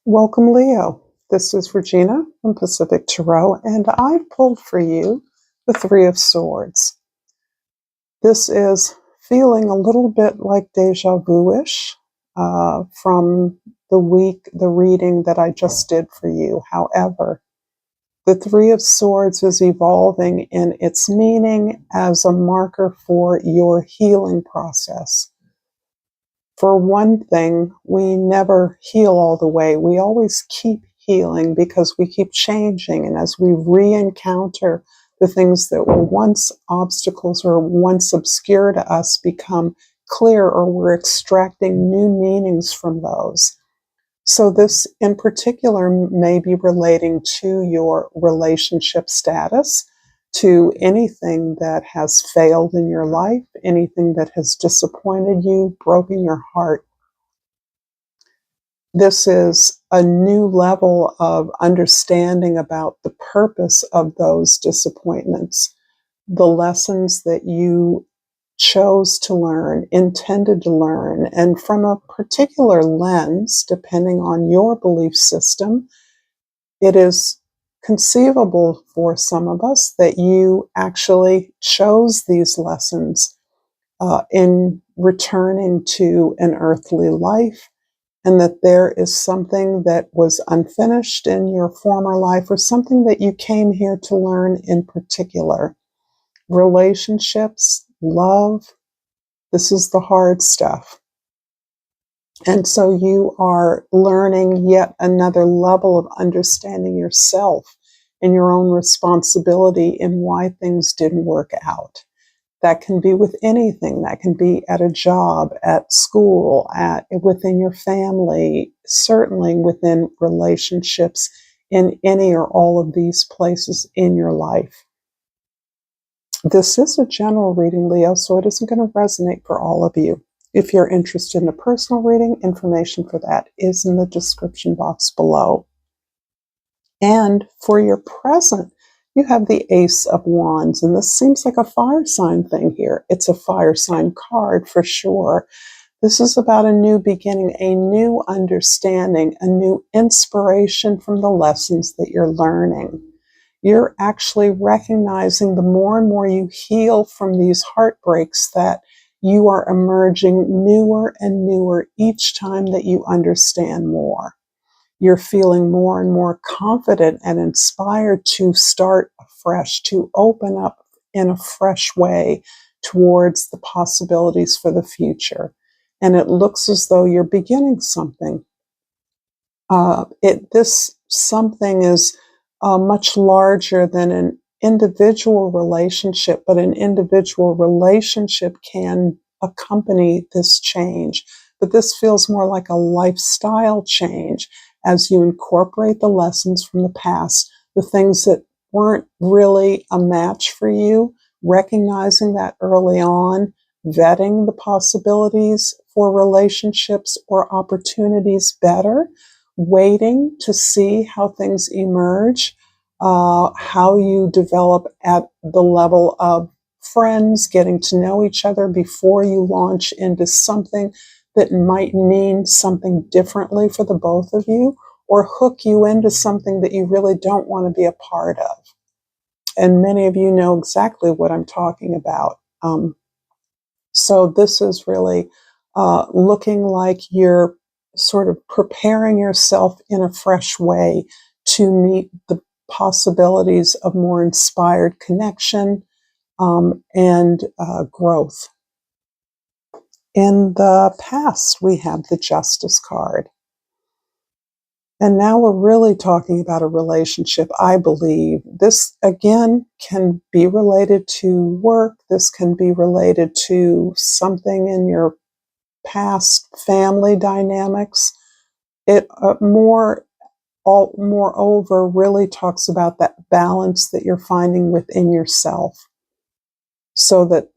Welcome, Leo. This is Regina from Pacific Tarot, and I've pulled for you the Three of Swords. This is feeling a little bit like deja vu-ish from the reading that I just did for you. However, the Three of Swords is evolving in its meaning as a marker for your healing process. For one thing, we never heal all the way. We always keep healing because we keep changing. And as we re-encounter the things that were once obstacles or once obscure to us become clear, or we're extracting new meanings from those. So this in particular may be relating to your relationship status, to anything that has failed in your life, anything that has disappointed you, broken your heart. This is a new level of understanding about the purpose of those disappointments, the lessons that you chose to learn, intended to learn, and from a particular lens, depending on your belief system, it is conceivable for some of us that you actually chose these lessons in returning to an earthly life, and that there is something that was unfinished in your former life, or something that you came here to learn in particular. Relationships, love, this is the hard stuff. And so you are learning yet another level of understanding yourself and your own responsibility in why things didn't work out. That can be with anything. That can be at a job, at school, within your family, certainly within relationships in any or all of these places in your life. This is a general reading, Leo, so it isn't going to resonate for all of you. If you're interested in a personal reading, information for that is in the description box below. And for your present, you have the Ace of Wands, and this seems like a fire sign thing here. It's a fire sign card for sure. This is about a new beginning, a new understanding, a new inspiration from the lessons that you're learning. You're actually recognizing the more and more you heal from these heartbreaks that you are emerging newer and newer each time that you understand more. You're feeling more and more confident and inspired to start afresh, to open up in a fresh way towards the possibilities for the future. And it looks as though you're beginning something. This something is much larger than an individual relationship, but an individual relationship can accompany this change. But this feels more like a lifestyle change as you incorporate the lessons from the past, the things that weren't really a match for you, recognizing that early on, vetting the possibilities for relationships or opportunities better, waiting to see how things emerge, how you develop at the level of friends, getting to know each other before you launch into something that might mean something differently for the both of you, or hook you into something that you really don't want to be a part of. And many of you know exactly what I'm talking about. So this is really looking like you're sort of preparing yourself in a fresh way to meet the possibilities of more inspired connection and growth. In the past, we have the Justice card. And now we're really talking about a relationship, I believe. This, again, can be related to work. This can be related to something in your past family dynamics. It moreover really talks about that balance that you're finding within yourself, so that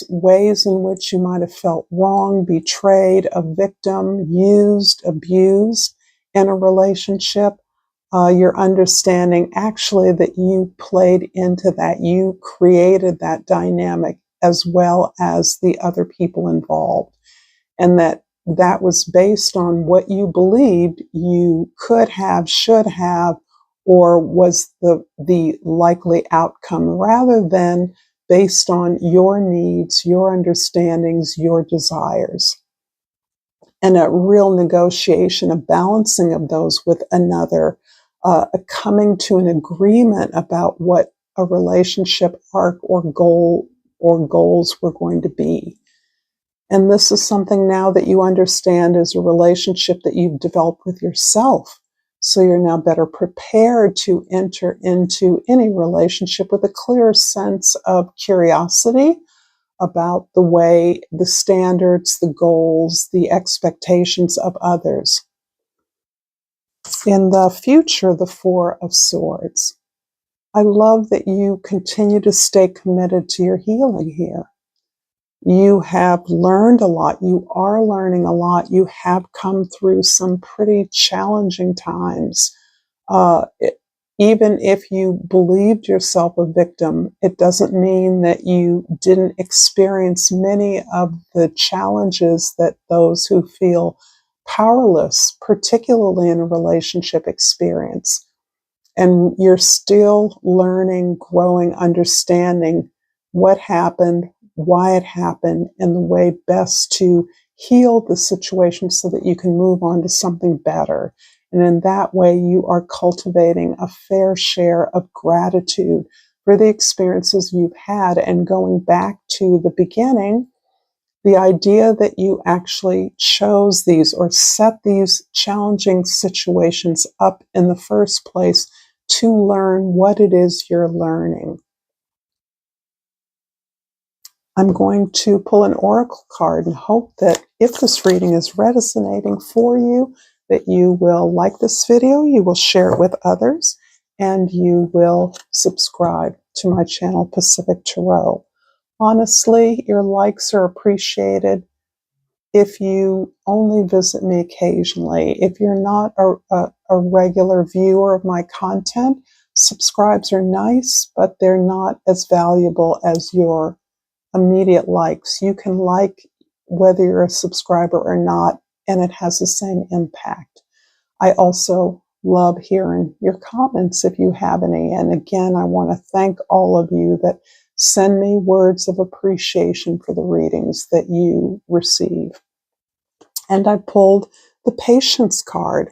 ways in which you might have felt wrong, betrayed, a victim, used, abused in a relationship, you're understanding actually that you played into that, you created that dynamic as well as the other people involved. And that that was based on what you believed you could have, should have, or was the likely outcome, rather than based on your needs, your understandings, your desires. And a real negotiation, a balancing of those with another, a coming to an agreement about what a relationship arc or goal or goals were going to be. And this is something now that you understand is a relationship that you've developed with yourself. So you're now better prepared to enter into any relationship with a clear sense of curiosity about the way, the standards, the goals, the expectations of others. In the future, the Four of Swords. I love that you continue to stay committed to your healing here. You have learned a lot. You are learning a lot. You have come through some pretty challenging times. Even if you believed yourself a victim, it doesn't mean that you didn't experience many of the challenges that those who feel powerless, particularly in a relationship, experience. And you're still learning, growing, understanding what happened, why it happened, and the way best to heal the situation so that you can move on to something better. And in that way, you are cultivating a fair share of gratitude for the experiences you've had. And going back to the beginning, the idea that you actually chose these or set these challenging situations up in the first place to learn what it is you're learning. I'm going to pull an oracle card and hope that if this reading is resonating for you, that you will like this video, you will share it with others, and you will subscribe to my channel, Pacific Tarot. Honestly, your likes are appreciated. If you only visit me occasionally, if you're not a regular viewer of my content, subscribes are nice, but they're not as valuable as your immediate likes. You can like whether you're a subscriber or not, and it has the same impact. I also love hearing your comments if you have any. And again, I want to thank all of you that send me words of appreciation for the readings that you receive. And I pulled the Patience card.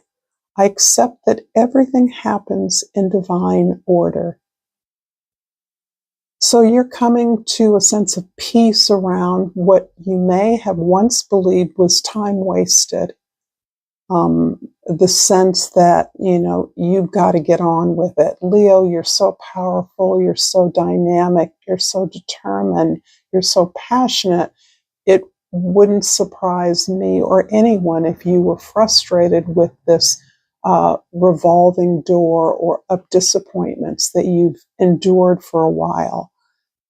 I accept that everything happens in divine order. So you're coming to a sense of peace around what you may have once believed was time wasted. The sense that, you've got to get on with it. Leo, you're so powerful, you're so dynamic, you're so determined, you're so passionate. It wouldn't surprise me or anyone if you were frustrated with this revolving door or of disappointments that you've endured for a while.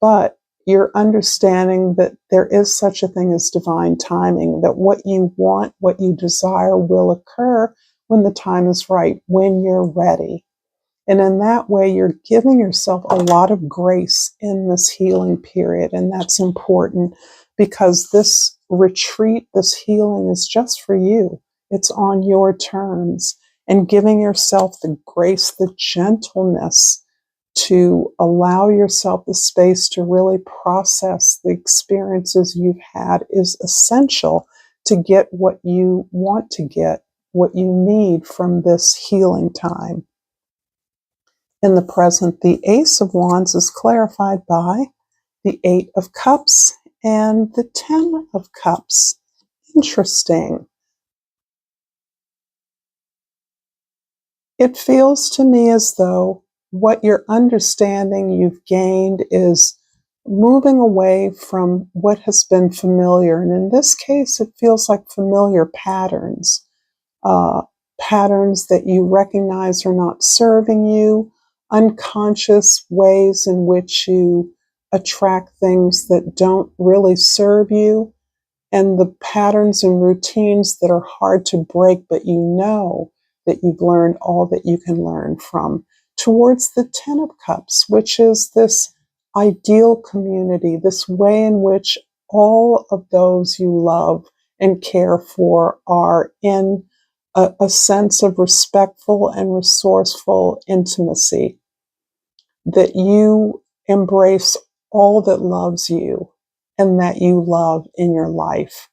But you're understanding that there is such a thing as divine timing, that what you want, what you desire will occur when the time is right, when you're ready. And in that way, you're giving yourself a lot of grace in this healing period. And that's important because this retreat, this healing is just for you. It's on your terms. And giving yourself the grace, the gentleness to allow yourself the space to really process the experiences you've had is essential to get what you want to get, what you need from this healing time. In the present, the Ace of Wands is clarified by the Eight of Cups and the Ten of Cups. Interesting. It feels to me as though what you're understanding you've gained is moving away from what has been familiar. And in this case, it feels like familiar patterns, patterns that you recognize are not serving you, unconscious ways in which you attract things that don't really serve you, and the patterns and routines that are hard to break, but you know that you've learned all that you can learn from, towards the Ten of Cups, which is this ideal community, this way in which all of those you love and care for are in a sense of respectful and resourceful intimacy, that you embrace all that loves you and that you love in your life.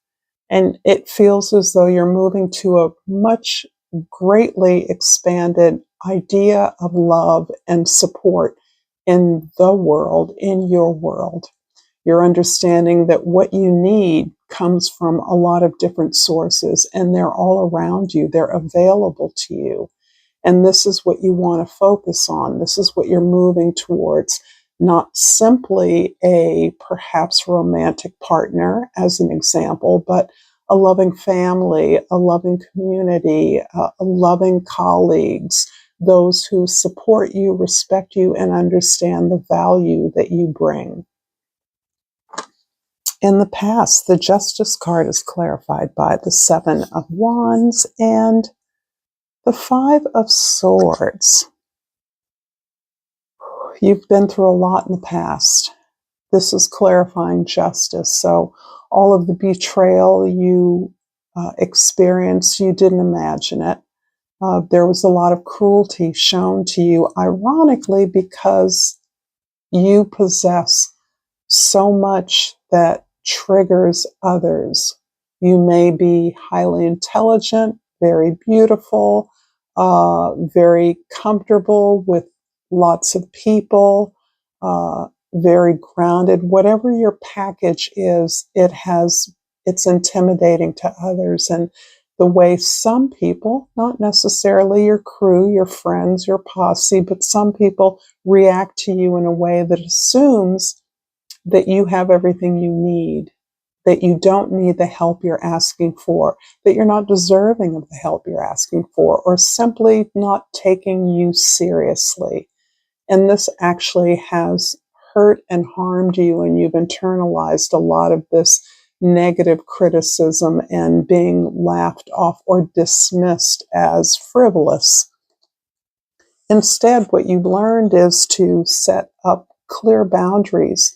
And it feels as though you're moving to a much greatly expanded idea of love and support in the world, in your world. You're understanding that what you need comes from a lot of different sources, and they're all around you. They're available to you. And this is what you want to focus on. This is what you're moving towards. Not simply a perhaps romantic partner, as an example, but a loving family, a loving community, loving colleagues, those who support you, respect you, and understand the value that you bring. In the past, the Justice card is clarified by the Seven of Wands and the Five of Swords. You've been through a lot in the past. This is clarifying justice. So all of the betrayal you experienced, you didn't imagine it. There was a lot of cruelty shown to you, ironically, because you possess so much that triggers others. You may be highly intelligent, very beautiful, very comfortable with lots of people, very grounded. Whatever your package is, it's intimidating to others. And the way some people, not necessarily your crew, your friends, your posse, but some people react to you in a way that assumes that you have everything you need, that you don't need the help you're asking for, that you're not deserving of the help you're asking for, or simply not taking you seriously. And this actually has hurt and harmed you, and you've internalized a lot of this negative criticism and being laughed off or dismissed as frivolous. Instead, what you've learned is to set up clear boundaries,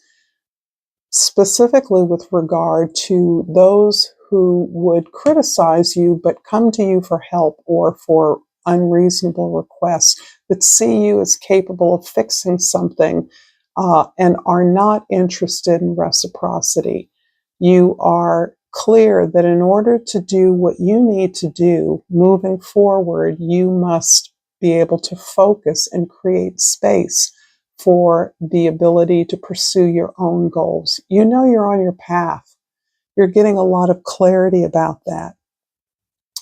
specifically with regard to those who would criticize you but come to you for help or for unreasonable requests, that see you as capable of fixing something and are not interested in reciprocity. You are clear that in order to do what you need to do moving forward, you must be able to focus and create space for the ability to pursue your own goals. You know you're on your path. You're getting a lot of clarity about that.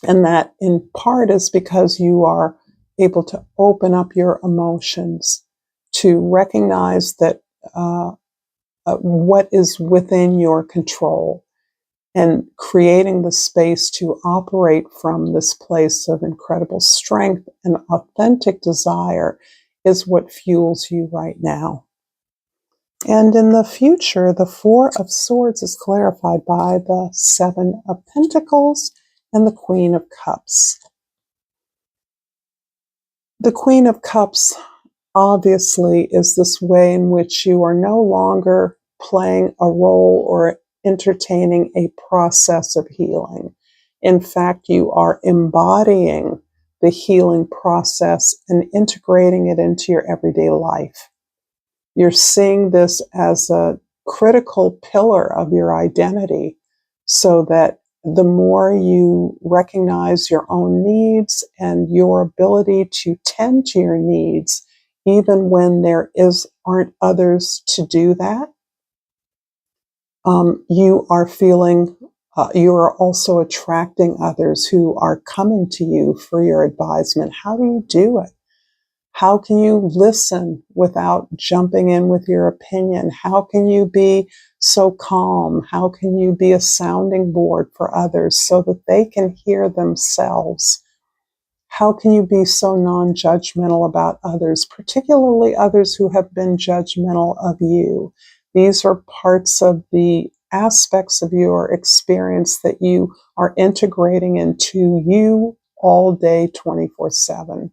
And that in part is because you are able to open up your emotions, to recognize that what is within your control, and creating the space to operate from this place of incredible strength and authentic desire is what fuels you right now. And in the future, the Four of Swords is clarified by the Seven of Pentacles and the Queen of Cups. The Queen of Cups obviously is this way in which you are no longer playing a role or entertaining a process of healing. In fact, you are embodying the healing process and integrating it into your everyday life. You're seeing this as a critical pillar of your identity, so that the more you recognize your own needs and your ability to tend to your needs, even when there aren't others to do that, you are feeling, you are also attracting others who are coming to you for your advisement. How do you do it? How can you listen without jumping in with your opinion? How can you be so calm? How can you be a sounding board for others so that they can hear themselves? How can you be so non-judgmental about others, particularly others who have been judgmental of you? These are parts of the aspects of your experience that you are integrating into you all day, 24/7.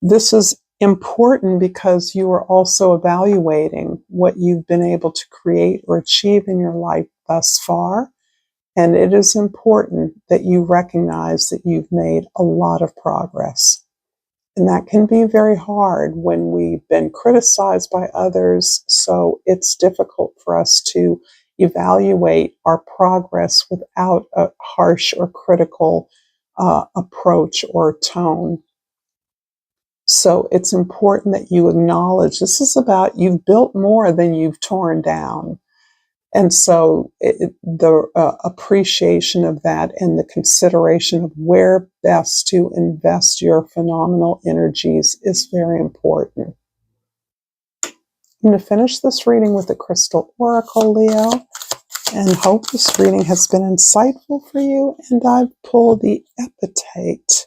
This is important because you are also evaluating what you've been able to create or achieve in your life thus far, And it is important that you recognize that you've made a lot of progress. And that can be very hard when we've been criticized by others. So it's difficult for us to evaluate our progress without a harsh or critical approach or tone. So it's important that you acknowledge this is about you've built more than you've torn down. And so the appreciation of that and the consideration of where best to invest your phenomenal energies is very important. I'm going to finish this reading with the Crystal Oracle, Leo, and hope this reading has been insightful for you. And I've pulled the Appetite.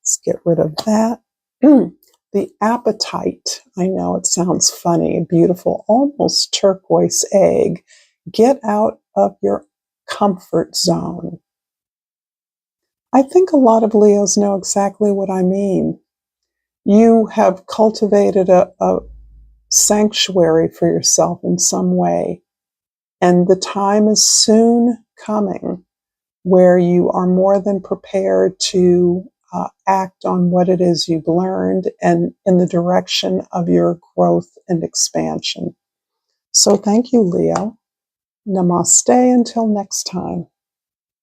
Let's get rid of that. The Appetite. I know it sounds funny. Beautiful, almost turquoise egg. Get out of your comfort zone. I think a lot of Leos know exactly what I mean. You have cultivated a sanctuary for yourself in some way, and the time is soon coming where you are more than prepared to act on what it is you've learned and in the direction of your growth and expansion. So thank you, Leo. Namaste until next time.